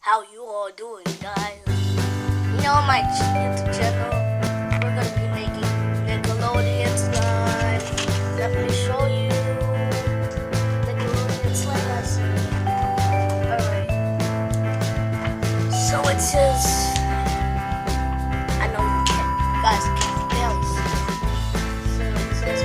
how you all doing, guys? You know, my YouTube channel, we're gonna be making Nickelodeon slime. Definitely show you Nickelodeon slime lesson. Alright. So it says, I know you guys can't barely see it. So it says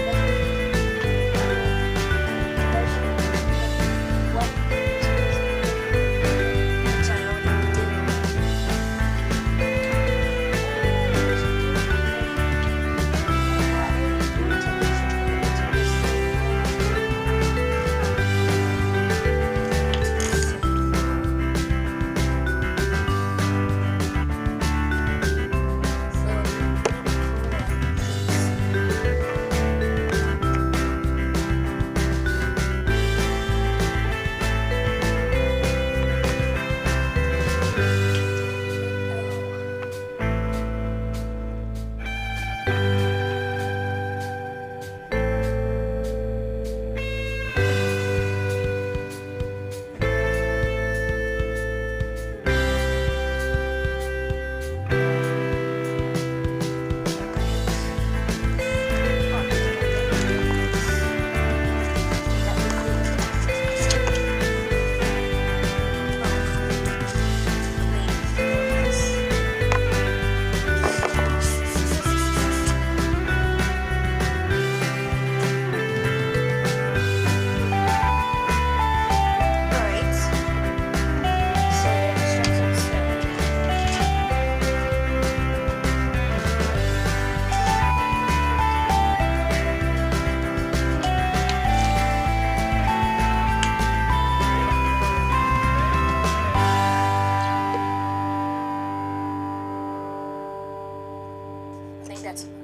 I think that's enough.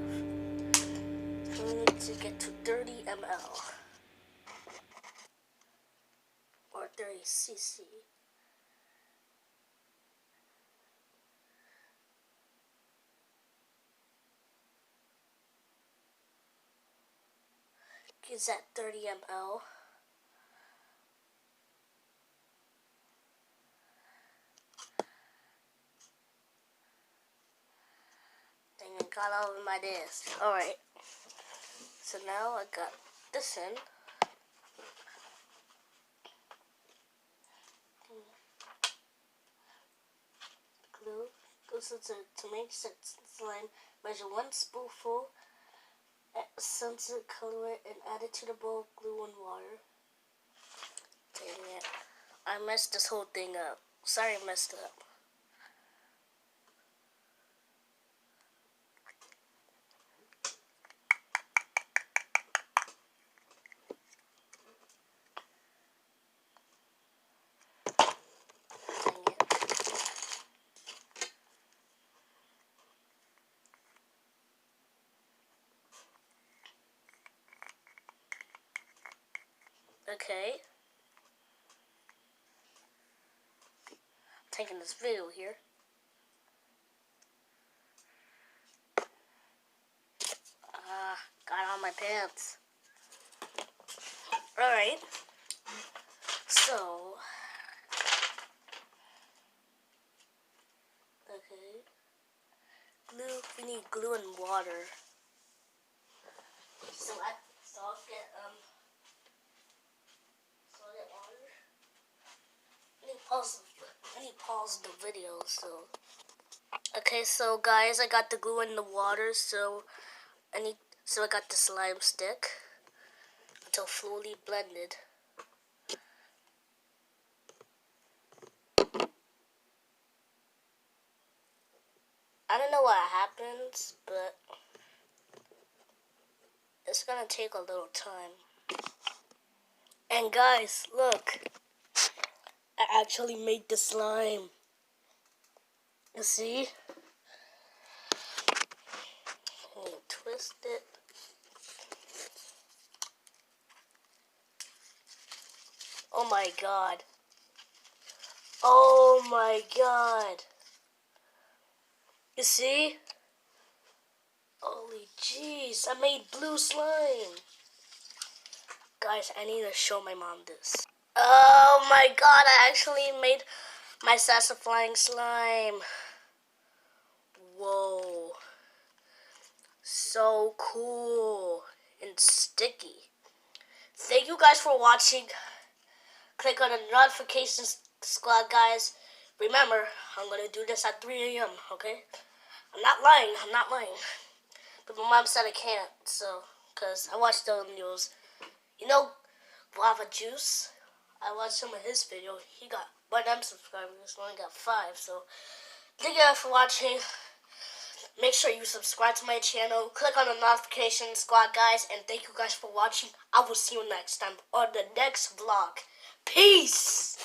We need to get to 30 ml or 30 cc. Is that 30 ml? Dang, it got all over my desk. Alright. So now I got this in. Glue. This is to make slime. Measure 1 spoonful sunset color and add it to the bowl of glue and water. Dang it. I messed this whole thing up. Sorry I messed up. Okay. Taking this video here. Got on my pants. Alright. So. Okay. Glue. We need glue and water. So I'll get I need to pause the video, so. Okay, so guys, I got the glue in the water, so I got the slime stick until fully blended. I don't know what happens, but it's gonna take a little time. And guys, look. I actually made the slime. You see? And twist it. Oh my god. Oh my god. You see? Holy jeez, I made blue slime. Guys, I need to show my mom this. Oh my god, I actually made My sassifying slime. Whoa. So cool and sticky. Thank you guys for watching. Click on the notifications squad, guys. Remember, I'm going to do this at 3 a.m., okay? I'm not lying. But my mom said I can't, so, because I watched the news. You know, Lava Juice? I watched some of his video. He got 1 M subscribers, I only got 5, so thank you guys for watching. Make sure you subscribe to my channel. Click on the notification squad, guys. And thank you guys for watching. I will see you next time on the next vlog. Peace!